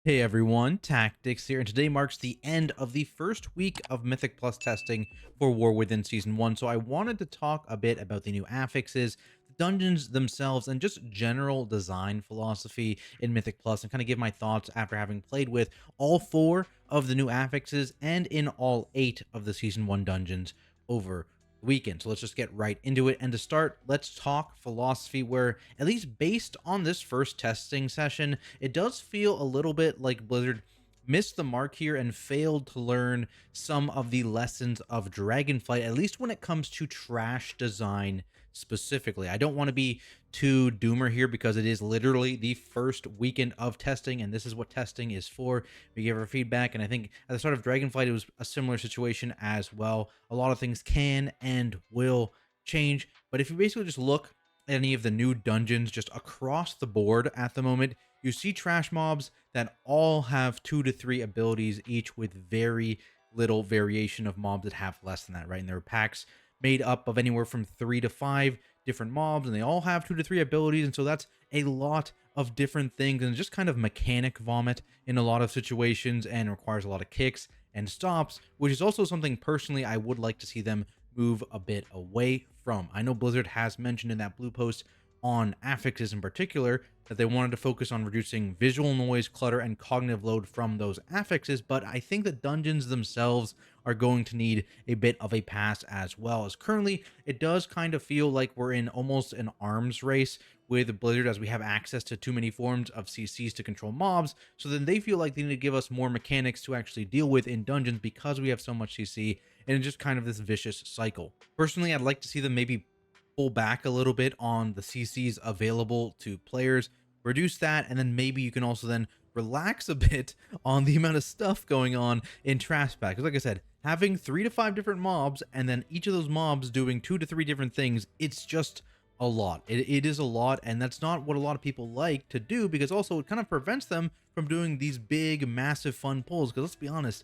Hey everyone, Tactics here, and today marks the end of the first week of Mythic Plus testing for War Within Season 1, so I wanted to talk a bit about the new affixes, the dungeons themselves, and just general design philosophy in Mythic Plus, and kind of give my thoughts after having played with all 4 of the new affixes and in all 8 of the Season 1 dungeons over weekend. So let's just get right into it. And to start, let's talk philosophy, where, at least based on this first testing session, it does feel a little bit like Blizzard missed the mark here and failed to learn some of the lessons of Dragonflight, at least when it comes to trash design specifically. I don't want to be too doomer here because it is literally the first weekend of testing, and this is what testing is for. We give our feedback, and I think at the start of Dragonflight, it was a similar situation as well. A lot of things can and will change, but if you basically just look at any of the new dungeons just across the board at the moment, you see trash mobs that all have 2 to 3 abilities each, with very little variation of mobs that have less than that, right? And there are packs made up of anywhere from 3 to 5 different mobs, and they all have 2 to 3 abilities, and so that's a lot of different things, and just kind of mechanic vomit in a lot of situations, and requires a lot of kicks and stops, which is also something personally I would like to see them move a bit away from. I know Blizzard has mentioned in that blue post on affixes in particular that they wanted to focus on reducing visual noise, clutter, and cognitive load from those affixes, but I think the dungeons themselves are going to need a bit of a pass as well, as currently it does kind of feel like we're in almost an arms race with Blizzard, as we have access to too many forms of CCs to control mobs, so then they feel like they need to give us more mechanics to actually deal with in dungeons because we have so much CC, and it's just kind of this vicious cycle. Personally, I'd like to see them maybe pull back a little bit on the CCs available to players, reduce that, and then maybe you can also then relax a bit on the amount of stuff going on in Trash Pack. Because like I said, having 3 to 5 different mobs and then each of those mobs doing 2 to 3 different things, it's just a lot. It is a lot, and that's not what a lot of people like to do, because also it kind of prevents them from doing these big, massive, fun pulls. Because let's be honest,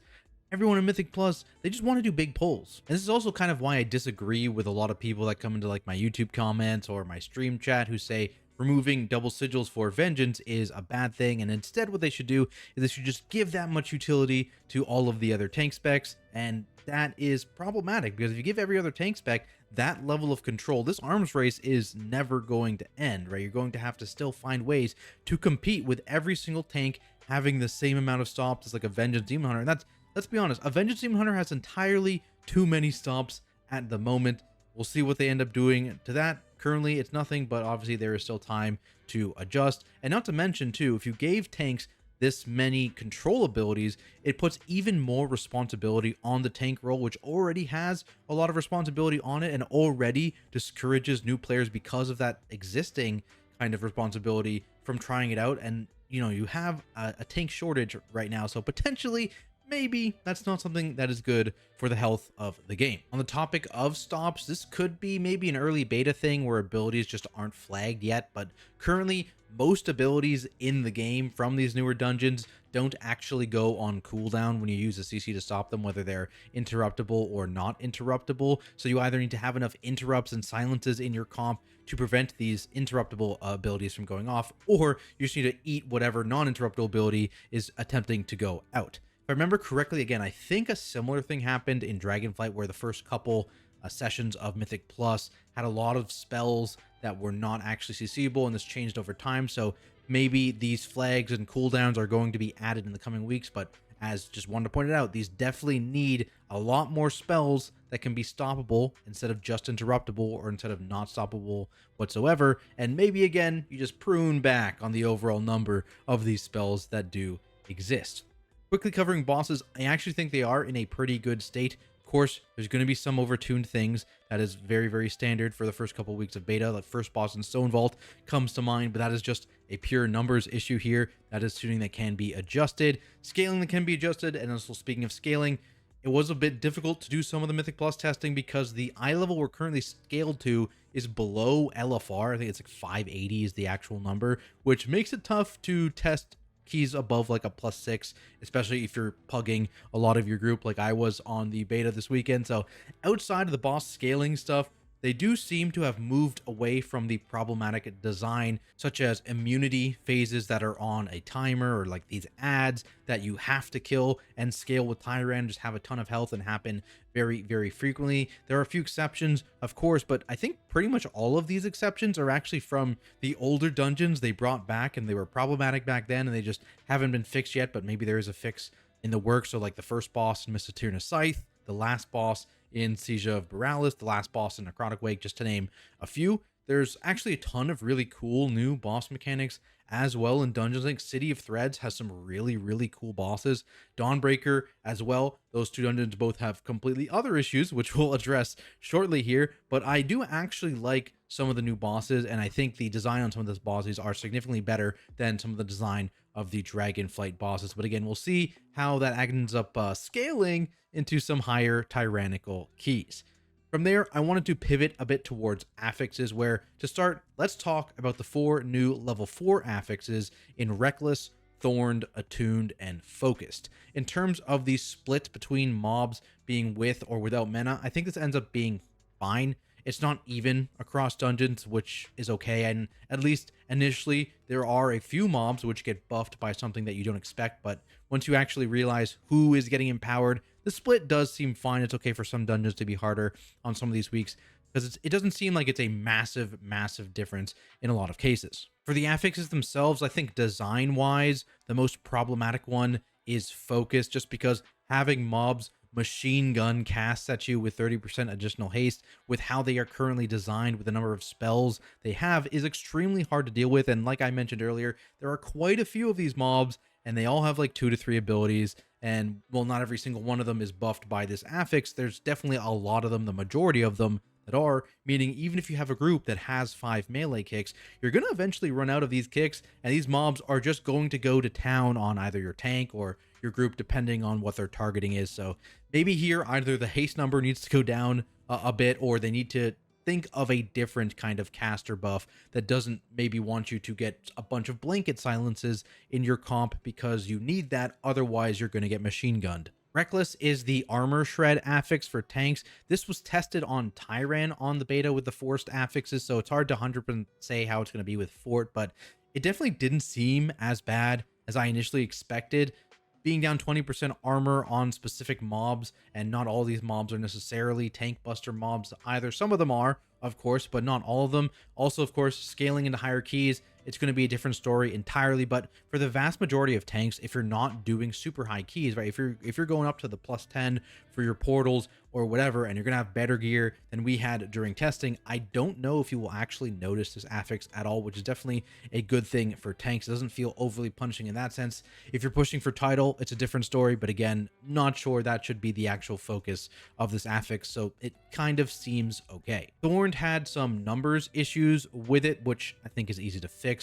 everyone in Mythic Plus, they just want to do big pulls. And this is also kind of why I disagree with a lot of people that come into like my YouTube comments or my stream chat who say removing double sigils for vengeance is a bad thing, and instead what they should do is they should just give that much utility to all of the other tank specs, and that is problematic because if you give every other tank spec that level of control, this arms race is never going to end, right? You're going to have to still find ways to compete with every single tank having the same amount of stops as like a Vengeance Demon Hunter, and that's, let's be honest, a Vengeance Demon Hunter has entirely too many stops at the moment. We'll see what they end up doing to that. Currently, it's nothing, but obviously there is still time to adjust. And not to mention, too, if you gave tanks this many control abilities, it puts even more responsibility on the tank role, which already has a lot of responsibility on it and already discourages new players because of that existing kind of responsibility from trying it out. And, you know, you have a tank shortage right now, so potentially maybe that's not something that is good for the health of the game. On the topic of stops, this could be maybe an early beta thing where abilities just aren't flagged yet, but currently most abilities in the game from these newer dungeons don't actually go on cooldown when you use a CC to stop them, whether they're interruptible or not interruptible. So you either need to have enough interrupts and silences in your comp to prevent these interruptible abilities from going off, or you just need to eat whatever non-interruptible ability is attempting to go out. If I remember correctly, again, I think a similar thing happened in Dragonflight, where the first couple sessions of Mythic Plus had a lot of spells that were not actually CCable, and this changed over time. So maybe these flags and cooldowns are going to be added in the coming weeks, but as just wanted to point it out, these definitely need a lot more spells that can be stoppable instead of just interruptible, or instead of not stoppable whatsoever. And maybe, again, you just prune back on the overall number of these spells that do exist. Quickly covering bosses, I actually think they are in a pretty good state. Of course, there's going to be some overtuned things. That is very, very standard for the first couple of weeks of beta. Like first boss in Stone Vault comes to mind, but that is just a pure numbers issue here. That is tuning that can be adjusted, scaling that can be adjusted, and also speaking of scaling, it was a bit difficult to do some of the Mythic Plus testing because the eye level we're currently scaled to is below LFR. I think it's like 580 is the actual number, which makes it tough to test keys above like a +6, especially if you're pugging a lot of your group like I was on the beta this weekend. So outside of the boss scaling stuff, they do seem to have moved away from the problematic design, such as immunity phases that are on a timer, or like these ads that you have to kill and scale with Tyran, just have a ton of health and happen very, very frequently. There are a few exceptions, of course, but I think pretty much all of these exceptions are actually from the older dungeons they brought back, and they were problematic back then, and they just haven't been fixed yet, but maybe there is a fix in the works. So like the first boss in Mr. Scythe, the last boss in Siege of Borealis, the last boss in Necrotic Wake, just to name a few. There's actually a ton of really cool new boss mechanics as well in dungeons. I think City of Threads has some really, really cool bosses. Dawnbreaker as well. Those two dungeons both have completely other issues, which we'll address shortly here. But I do actually like some of the new bosses, and I think the design on some of those bosses are significantly better than some of the design of the Dragonflight bosses. But again, we'll see how that ends up scaling into some higher tyrannical keys. From there, I wanted to pivot a bit towards affixes, where to start, let's talk about the 4 new level 4 affixes in Reckless, Thorned, Attuned, and Focused. In terms of the split between mobs being with or without mana, I think this ends up being fine. It's not even across dungeons, which is okay, and at least initially there are a few mobs which get buffed by something that you don't expect, but once you actually realize who is getting empowered, the split does seem fine. It's okay for some dungeons to be harder on some of these weeks, because it doesn't seem like it's a massive difference in a lot of cases. For the affixes themselves, I think design-wise, the most problematic one is Focus, just because having mobs machine gun casts at you with 30% additional haste with how they are currently designed with the number of spells they have is extremely hard to deal with. And like I mentioned earlier, there are quite a few of these mobs, and they all have like 2 to 3 abilities, and well, not every single one of them is buffed by this affix. There's definitely a lot of them, the majority of them, that are, meaning even if you have a group that has 5 melee kicks, you're going to eventually run out of these kicks, and these mobs are just going to go to town on either your tank or your group, depending on what their targeting is. So maybe here either the haste number needs to go down a bit, or they need to think of a different kind of caster buff that doesn't maybe want you to get a bunch of blanket silences in your comp, because you need that, otherwise you're going to get machine gunned. Reckless is the armor shred affix for tanks. This was tested on Tyran on the beta with the forced affixes, so it's hard to 100% say how it's going to be with Fort, but it definitely didn't seem as bad as I initially expected. Being down 20% armor on specific mobs, and not all these mobs are necessarily tank buster mobs either. Some of them are, of course, but not all of them. Also, of course, scaling into higher keys, it's going to be a different story entirely. But for the vast majority of tanks, if you're not doing super high keys, right, if you're going up to the +10 for your portals or whatever, and you're going to have better gear than we had during testing, I don't know if you will actually notice this affix at all, which is definitely a good thing for tanks. It doesn't feel overly punishing in that sense. If you're pushing for title, it's a different story, but again, not sure that should be the actual focus of this affix, so it kind of seems okay. Thorned had some numbers issues with it, which I think is easy to fix.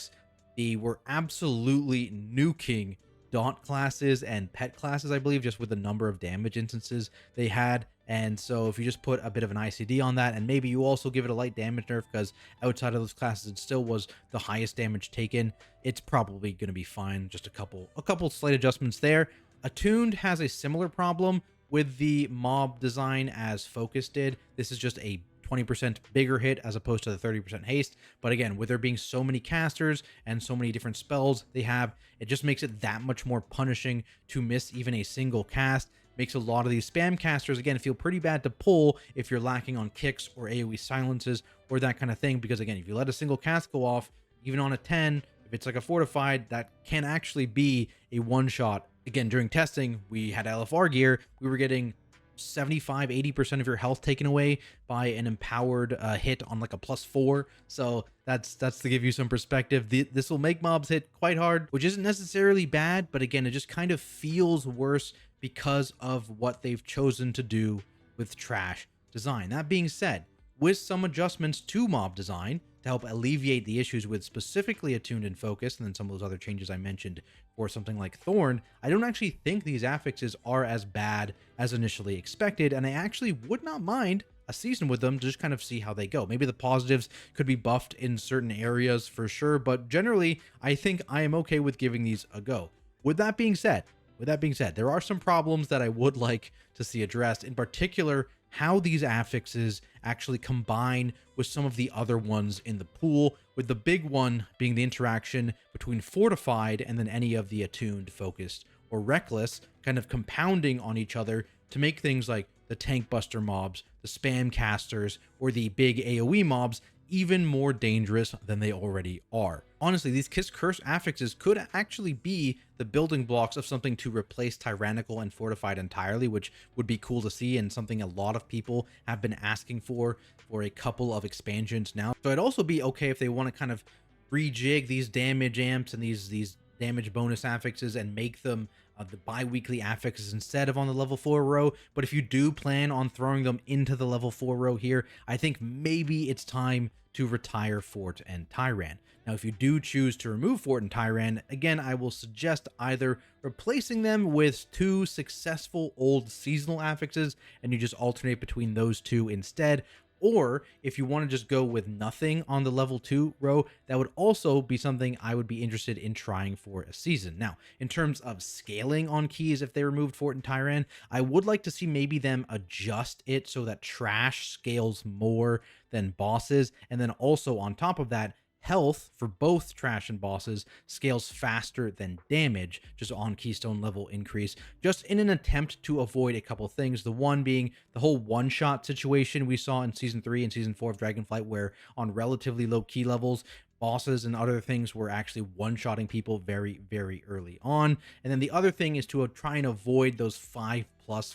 They were absolutely nuking daunt classes and pet classes, I believe, just with the number of damage instances they had. And so if you just put a bit of an ICD on that, and maybe you also give it a light damage nerf, because outside of those classes it still was the highest damage taken, it's probably going to be fine. Just a couple slight adjustments there. Attuned has a similar problem with the mob design as Focus did. This is just a 20% bigger hit as opposed to the 30% haste. But again, with there being so many casters and so many different spells they have, it just makes it that much more punishing to miss even a single cast. Makes a lot of these spam casters, again, feel pretty bad to pull if you're lacking on kicks or AoE silences or that kind of thing. Because again, if you let a single cast go off, even on a 10, if it's like a fortified, that can actually be a one-shot. Again, during testing, we had LFR gear. We were getting 75-80% of your health taken away by an empowered hit on like a +4. So that's to give you some perspective. This will make mobs hit quite hard, which isn't necessarily bad, but again, it just kind of feels worse because of what they've chosen to do with trash design. That being said, with some adjustments to mob design to help alleviate the issues with specifically Attuned and Focus, and then some of those other changes I mentioned for something like Thorn, I don't actually think these affixes are as bad as initially expected, and I actually would not mind a season with them to just kind of see how they go. Maybe the positives could be buffed in certain areas for sure, but generally, I think I am okay with giving these a go. With that being said, there are some problems that I would like to see addressed. In particular, how these affixes actually combine with some of the other ones in the pool, with the big one being the interaction between fortified and then any of the attuned, focused, or reckless, kind of compounding on each other to make things like the tank buster mobs, the spam casters, or the big AoE mobs even more dangerous than they already are. Honestly, these Kiss Curse affixes could actually be the building blocks of something to replace Tyrannical and Fortified entirely, which would be cool to see and something a lot of people have been asking for a couple of expansions now. So it'd also be okay if they want to kind of rejig these damage amps and these damage bonus affixes and make them the bi-weekly affixes instead of on the level 4 row. But if you do plan on throwing them into the level 4 row here, I think maybe it's time to retire Fort and Tyran. Now, if you do choose to remove Fort and Tyran, again, I will suggest either replacing them with 2 successful old seasonal affixes and you just alternate between those 2 instead. Or if you want to just go with nothing on the level 2 row, that would also be something I would be interested in trying for a season. Now, in terms of scaling on keys, if they removed Fort and Tyran, I would like to see maybe them adjust it so that trash scales more than bosses. And then also on top of that, health for both trash and bosses scales faster than damage, just on keystone level increase, just in an attempt to avoid a couple things. The one being the whole one-shot situation we saw in Season 3 and Season 4 of Dragonflight, where on relatively low key levels, bosses and other things were actually one-shotting people very, very early on. And then the other thing is to try and avoid those 5+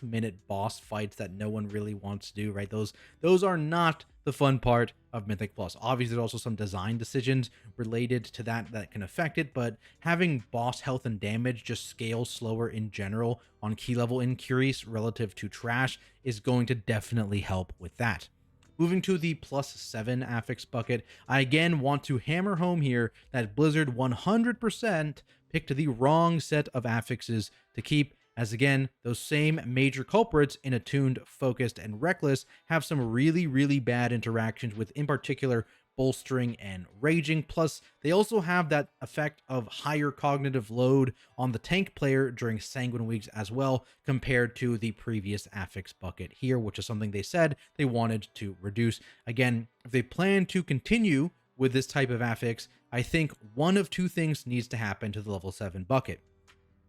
minute boss fights that no one really wants to do, right? Those are not the fun part of Mythic Plus. Obviously, there's also some design decisions related to that can affect it, but having boss health and damage just scale slower in general on key level increase relative to trash is going to definitely help with that. Moving to the +7 affix bucket, I again want to hammer home here that Blizzard 100% picked the wrong set of affixes to keep, as again, those same major culprits in Attuned, Focused, and Reckless have some really, really bad interactions with, in particular, Bolstering and Raging. Plus, they also have that effect of higher cognitive load on the tank player during Sanguine weeks as well, compared to the previous affix bucket here, which is something they said they wanted to reduce. Again, if they plan to continue with this type of affix, I think one of 2 things needs to happen to the level 7 bucket.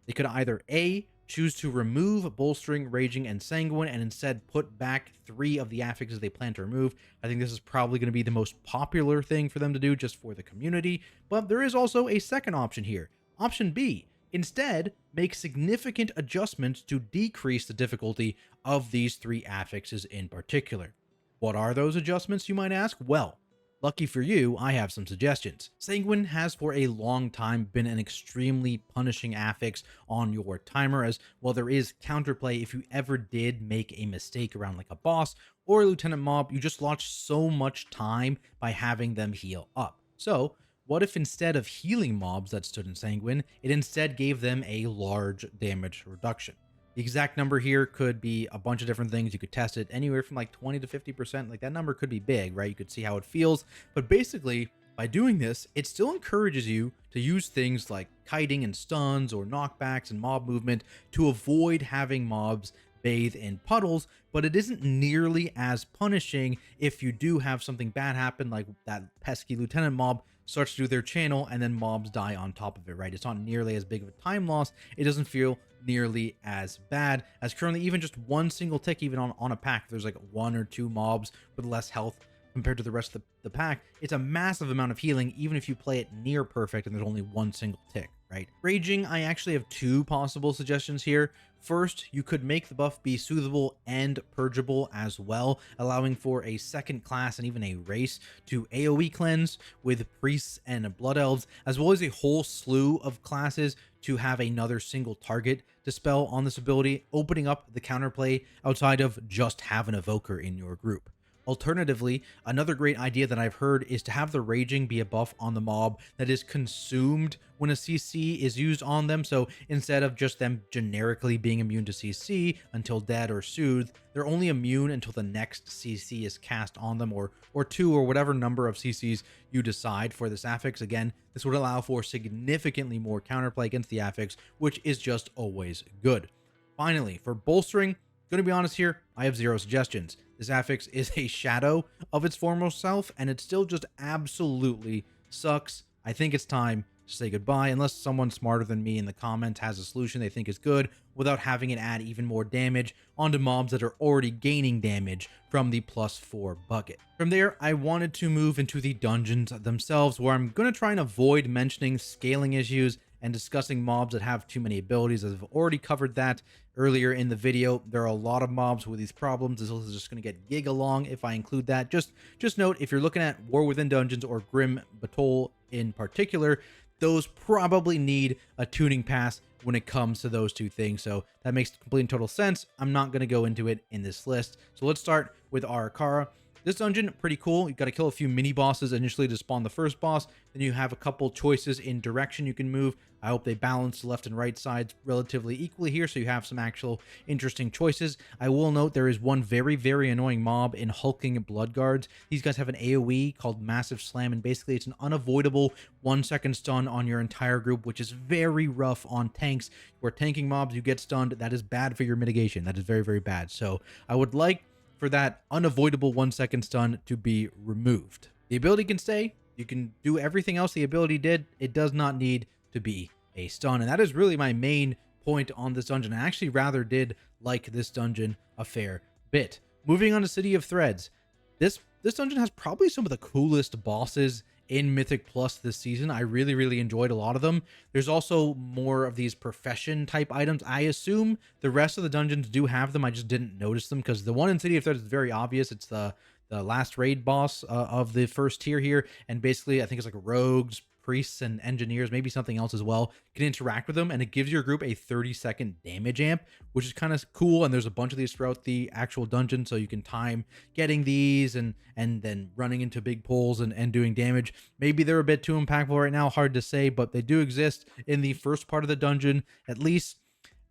They could either A, choose to remove Bolstering, Raging, and Sanguine, and instead put back 3 of the affixes they plan to remove. I think this is probably going to be the most popular thing for them to do just for the community, but there is also a second option here. Option B, instead, make significant adjustments to decrease the difficulty of these 3 affixes in particular. What are those adjustments, you might ask? Well, lucky for you, I have some suggestions. Sanguine has for a long time been an extremely punishing affix on your timer, as well there is counterplay if you ever did make a mistake around like a boss or a lieutenant mob. You just lost so much time by having them heal up. So what if instead of healing mobs that stood in Sanguine, it instead gave them a large damage reduction? The exact number here could be a bunch of different things. You could test it anywhere from like 20 to 50%. Like that number could be big, right? You could see how it feels. But basically, by doing this, it still encourages you to use things like kiting and stuns or knockbacks and mob movement to avoid having mobs bathe in puddles, but it isn't nearly as punishing if you do have something bad happen, like that pesky lieutenant mob starts to do their channel and then mobs die on top of it, right? It's not nearly as big of a time loss. It doesn't feel nearly as bad as currently even just one single tick, even on a pack, if there's like 1 or 2 mobs with less health compared to the rest of the pack, it's a massive amount of healing, even if you play it near perfect and there's only 1 single tick, right? Raging, I actually have 2 possible suggestions here. First, you could make the buff be soothable and purgeable as well, allowing for a second class and even a race to AoE cleanse with priests and blood elves, as well as a whole slew of classes to have another single target dispel on this ability, opening up the counterplay outside of just have an evoker in your group. Alternatively, another great idea that I've heard is to have the Raging be a buff on the mob that is consumed when a CC is used on them. So instead of just them generically being immune to CC until dead or soothed, they're only immune until the next CC is cast on them, or 2 or whatever number of CCs you decide for this affix. Again, this would allow for significantly more counterplay against the affix, which is just always good. Finally, for bolstering, Gonna be honest here, I have zero suggestions. This affix is a shadow of its former self, and it still just absolutely sucks. I think it's time to say goodbye, unless someone smarter than me in the comments has a solution they think is good without having it add even more damage onto mobs that are already gaining damage from the +4 bucket. From there, I wanted to move into the dungeons themselves, where I'm going to try and avoid mentioning scaling issues and discussing mobs that have too many abilities, as I've already covered that earlier in the video. There are a lot of mobs with these problems. This is just going to get giga-long if I include that. Just note, if you're looking at War Within Dungeons or Grim Batol in particular, those probably need a tuning pass when it comes to those two things. So that makes complete and total sense. I'm not going to go into it in this list. So let's start with Ara-Kara. This dungeon, pretty cool. You've got to kill a few mini bosses initially to spawn the first boss. Then you have a couple choices in direction you can move. I hope they balance left and right sides relatively equally here, so you have some actual interesting choices. I will note there is one very, very annoying mob in hulking blood guards. These guys have an AoE called Massive Slam, and basically it's an unavoidable 1-second stun on your entire group, which is very rough on tanks. Where tanking mobs, you get stunned. That is bad for your mitigation. That is very, very bad. So I would like for that unavoidable 1-second stun to be removed. The ability can stay. You can do everything else the ability did. It does not need to be a stun. And that is really my main point on this dungeon. I actually rather did like this dungeon a fair bit. Moving on to City of Threads. This dungeon has probably some of the coolest bosses in Mythic Plus this season. I really, really enjoyed a lot of them. There's also more of these profession type items. I assume the rest of the dungeons do have them. I just didn't notice them, because the one in City of Threads is very obvious. It's the last raid boss of the first tier here. And basically, I think it's like rogues, priests, and engineers, maybe something else as well, can interact with them, and it gives your group a 30-second damage amp, which is kind of cool. And there's a bunch of these throughout the actual dungeon, so you can time getting these and then running into big pulls and doing damage. Maybe they're a bit too impactful right now, hard to say, but they do exist in the first part of the dungeon at least.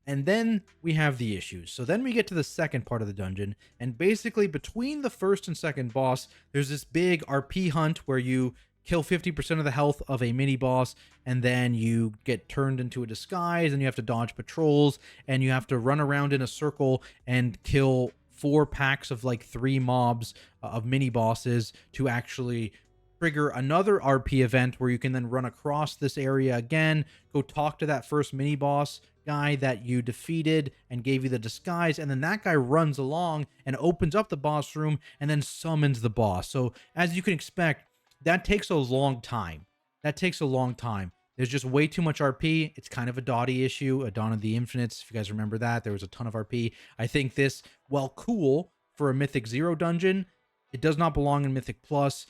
And then we have the issues. So then we get to the second part of the dungeon, and basically between the first and second boss, there's this big RP hunt where you kill 50% of the health of a mini boss, and then you get turned into a disguise, and you have to dodge patrols, and you have to run around in a circle and kill 4 packs of like 3 mobs of mini bosses to actually trigger another RP event where you can then run across this area again, go talk to that first mini boss guy that you defeated and gave you the disguise, and then that guy runs along and opens up the boss room and then summons the boss. So as you can expect, that takes a long time. There's just way too much RP. It's kind of a Dottie issue, a Dawn of the Infinites. If you guys remember that, there was a ton of RP. I think this, while cool for a Mythic 0 dungeon, it does not belong in Mythic Plus.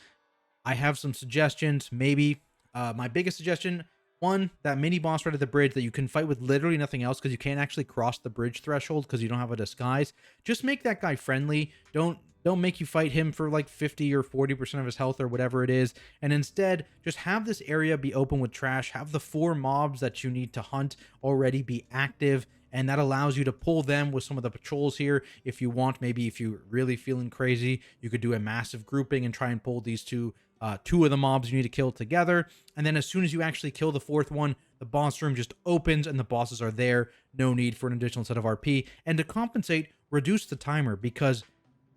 I have some suggestions. Maybe my biggest suggestion, one, that mini boss right at the bridge that you can fight with literally nothing else, because you can't actually cross the bridge threshold because you don't have a disguise. Just make that guy friendly. Don't make you fight him for like 50 or 40% of his health or whatever it is. And instead, just have this area be open with trash. Have the 4 mobs that you need to hunt already be active. And that allows you to pull them with some of the patrols here. If you want, maybe if you're really feeling crazy, you could do a massive grouping and try and pull these two of the mobs you need to kill together. And then as soon as you actually kill the 4th one, the boss room just opens and the bosses are there. No need for an additional set of RP. And to compensate, reduce the timer, because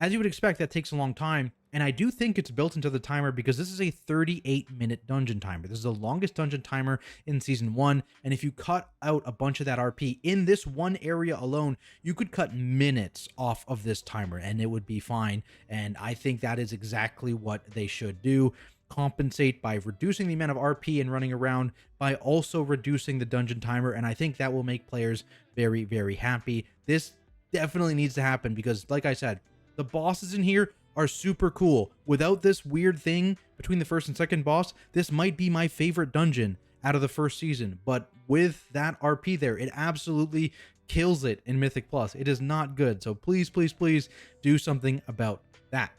as you would expect, that takes a long time, and I do think it's built into the timer because this is a 38-minute dungeon timer. This is the longest dungeon timer in Season 1, and if you cut out a bunch of that RP in this one area alone, you could cut minutes off of this timer, and it would be fine, and I think that is exactly what they should do. Compensate by reducing the amount of RP and running around, by also reducing the dungeon timer, and I think that will make players very, very happy. This definitely needs to happen because, like I said, the bosses in here are super cool. Without this weird thing between the first and second boss, this might be my favorite dungeon out of the first season. But with that RP there, it absolutely kills it in Mythic Plus. It is not good. So please, please, please do something about that.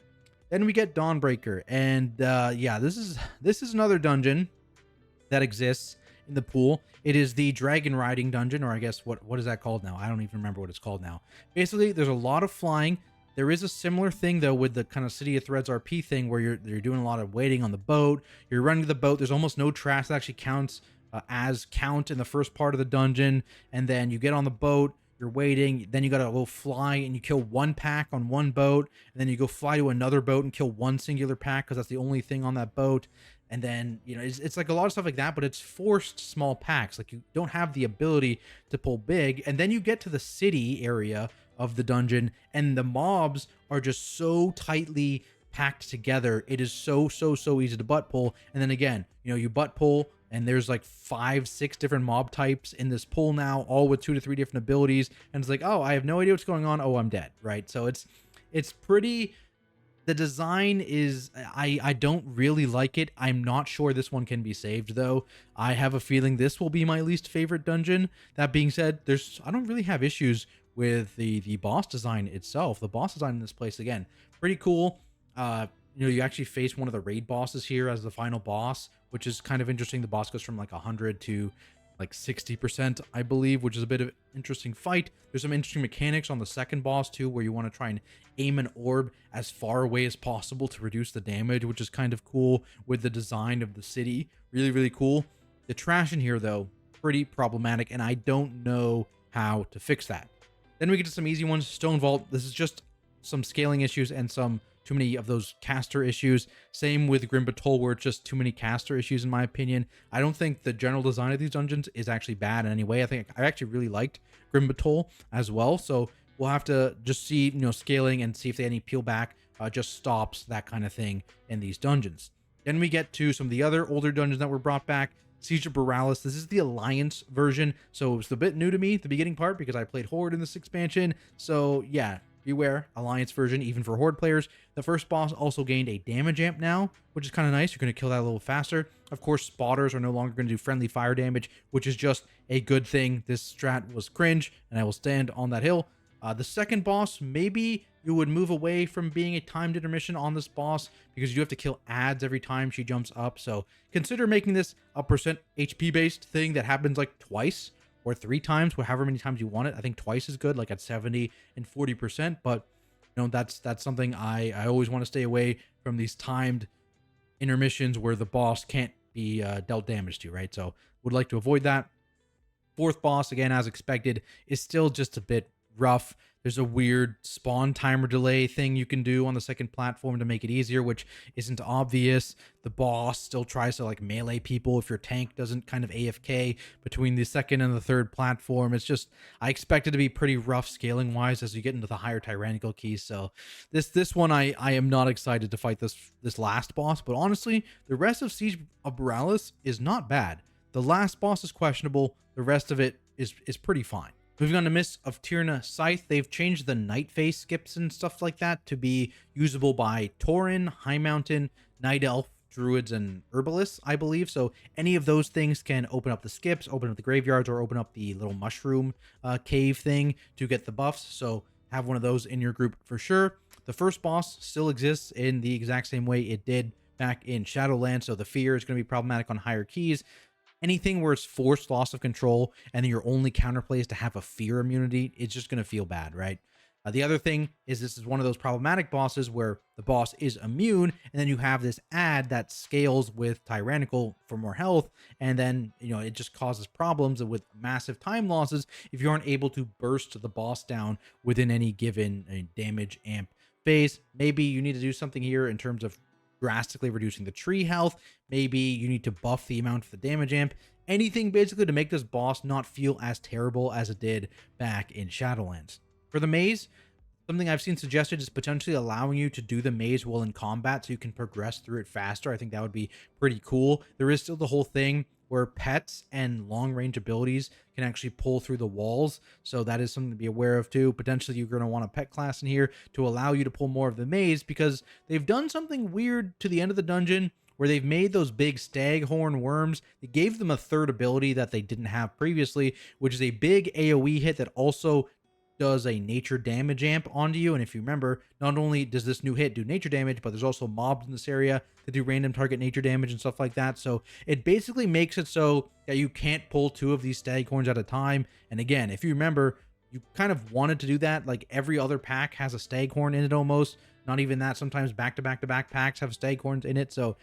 Then we get Dawnbreaker. And yeah, this is another dungeon that exists in the pool. It is the dragon riding dungeon, or I guess what is that called now? I don't even remember what it's called now. Basically, there's a lot of flying. There is a similar thing, though, with the kind of City of Threads RP thing where you're doing a lot of waiting on the boat. You're running to the boat. There's almost no trash that actually counts as count in the first part of the dungeon. And then you get on the boat. you're waiting, then you gotta go fly and you kill one pack on one boat, and then you go fly to another boat and kill one singular pack because that's the only thing on that boat. And then, it's like a lot of stuff like that, but it's forced small packs. Like, you don't have the ability to pull big. And then you get to the city area of the dungeon, and the mobs are just so tightly packed together. It is so easy to butt pull. And then again, you butt pull, and there's like 5-6 different mob types in this pool now, all with 2 to 3 different abilities. And it's like, oh, I have no idea what's going on. Oh, I'm dead, right? So it's pretty. The design is, I don't really like it. I'm not sure this one can be saved though. I have a feeling this will be my least favorite dungeon. That being said, I don't really have issues with the boss design itself. The boss design in this place, again, pretty cool. You actually face one of the raid bosses here as the final boss, which is kind of interesting. The boss goes from like 100 to like 60%, I believe, which is a bit of an interesting fight. There's some interesting mechanics on the second boss too, where you want to try and aim an orb as far away as possible to reduce the damage, which is kind of cool with the design of the city. Really cool. The trash in here though, pretty problematic, and I don't know how to fix that. Then we get to some easy ones. Stone Vault. This is just some scaling issues and some too many of those caster issues. Same with Grim Batol, where it's just too many caster issues in my opinion. I don't think the general design of these dungeons is actually bad in any way. I actually really liked Grim Batol as well. So we'll have to just see, scaling and see if any peel back just stops that kind of thing in these dungeons. Then we get to some of the other older dungeons that were brought back. Siege of Borealis. This is the Alliance version, so it was a bit new to me, the beginning part, because I played Horde in this expansion. So yeah, beware, Alliance version, even for Horde players. The first boss also gained a damage amp now, which is kind of nice. You're going to kill that a little faster. Of course, spotters are no longer going to do friendly fire damage, which is just a good thing. This strat was cringe, and I will stand on that hill. The second boss, maybe you would move away from being a timed intermission on this boss, because you do have to kill ads every time she jumps up. So consider making this a % HP based thing that happens like twice or 3 times, or however many times you want it. I think twice is good, like at 70 and 40%. But that's something I always want to stay away from, these timed intermissions where the boss can't be dealt damage to, right? So would like to avoid that. Fourth boss, again, as expected, is still just a bit rough. There's a weird spawn timer delay thing you can do on the second platform to make it easier, which isn't obvious. The boss still tries to like melee people if your tank doesn't kind of AFK between the second and the third platform. It's just, I expect it to be pretty rough scaling wise as you get into the higher tyrannical keys. So this one, I am not excited to fight this last boss, but honestly, the rest of Siege of Borealis is not bad. The last boss is questionable. The rest of it is pretty fine. Moving on to Mists of Tyrna Scythe, they've changed the night phase skips and stuff like that to be usable by Tauren, High Mountain, Night Elf, Druids, and Herbalists, I believe. So any of those things can open up the skips, open up the graveyards, or open up the little mushroom cave thing to get the buffs. So have one of those in your group for sure. The first boss still exists in the exact same way it did back in Shadowlands, so the fear is going to be problematic on higher keys. Anything where it's forced loss of control and then your only counterplay is to have a fear immunity, it's just going to feel bad, right? The other thing is, this is one of those problematic bosses where the boss is immune, and then you have this ad that scales with Tyrannical for more health, and then, it just causes problems with massive time losses if you aren't able to burst the boss down within any given damage amp phase. Maybe you need to do something here in terms of drastically reducing the tree health. Maybe you need to buff the amount of the damage amp. Anything basically to make this boss not feel as terrible as it did back in Shadowlands. For the maze, something I've seen suggested is potentially allowing you to do the maze while in combat so you can progress through it faster. I think that would be pretty cool. There is still the whole thing where pets and long range abilities can actually pull through the walls. So that is something to be aware of too. Potentially you're going to want a pet class in here to allow you to pull more of the maze, because they've done something weird to the end of the dungeon where they've made those big staghorn worms. They gave them a third ability that they didn't have previously, which is a big AoE hit that also does a nature damage amp onto you. And if you remember, not only does this new hit do nature damage, but there's also mobs in this area that do random target nature damage and stuff like that. So it basically makes it so that you can't pull 2 of these staghorns at a time. And again, if you remember, you kind of wanted to do that. Like every other pack has a staghorn in it almost. Not even that. Sometimes back-to-back-to-back packs have staghorns in it. So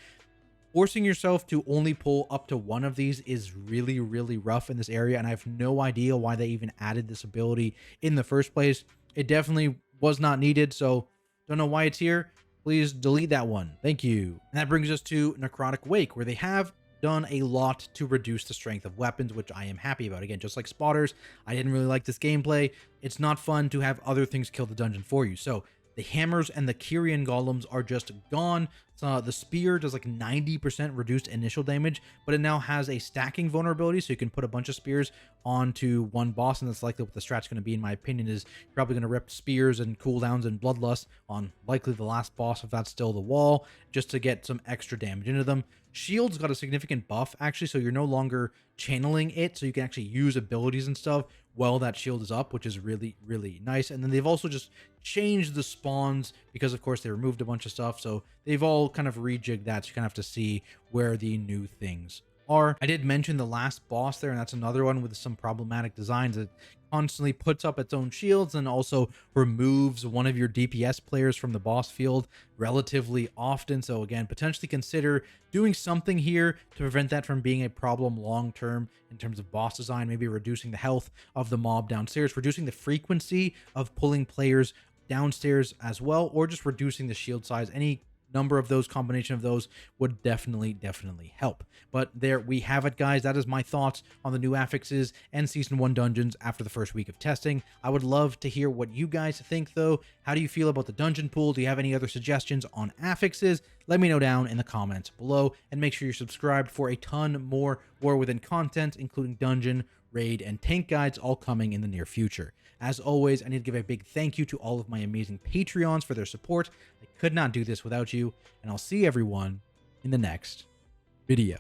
Forcing yourself to only pull up to one of these is really, really rough in this area, and I have no idea why they even added this ability in the first place. It definitely was not needed, so don't know why it's here. Please delete that one. Thank you. And that brings us to Necrotic Wake, where they have done a lot to reduce the strength of weapons, which I am happy about. Again, just like Spotters, I didn't really like this gameplay. It's not fun to have other things kill the dungeon for you. So the hammers and the Kyrian golems are just gone. The spear does like 90% reduced initial damage, but it now has a stacking vulnerability, so you can put a bunch of spears onto one boss, and that's likely what the strat's going to be, in my opinion, is you're probably going to rip spears and cooldowns and bloodlust on likely the last boss, if that's still the wall, just to get some extra damage into them. Shield's got a significant buff, actually, so you're no longer channeling it, so you can actually use abilities and stuff while that shield is up, which is really, really nice. And then they've also just changed the spawns because, of course, they removed a bunch of stuff, so they've all kind of rejigged that, so you kind of have to see where the new things are. I did mention the last boss there, and that's another one with some problematic designs. It constantly puts up its own shields and also removes one of your DPS players from the boss field relatively often. So again, potentially consider doing something here to prevent that from being a problem long term in terms of boss design, maybe reducing the health of the mob downstairs, reducing the frequency of pulling players downstairs as well, or just reducing the shield size. Any number of those, combination of those, would definitely help. But there we have it, guys. That is my thoughts on the new affixes and season 1 dungeons after the first week of testing. I would love to hear what you guys think, though. How do you feel about the dungeon pool? Do you have any other suggestions on affixes? Let me know down in the comments below, and make sure you're subscribed for a ton more War Within content, including dungeon, raid, and tank guides, all coming in the near future. As always, I need to give a big thank you to all of my amazing Patreons for their support. I could not do this without you, and I'll see everyone in the next video.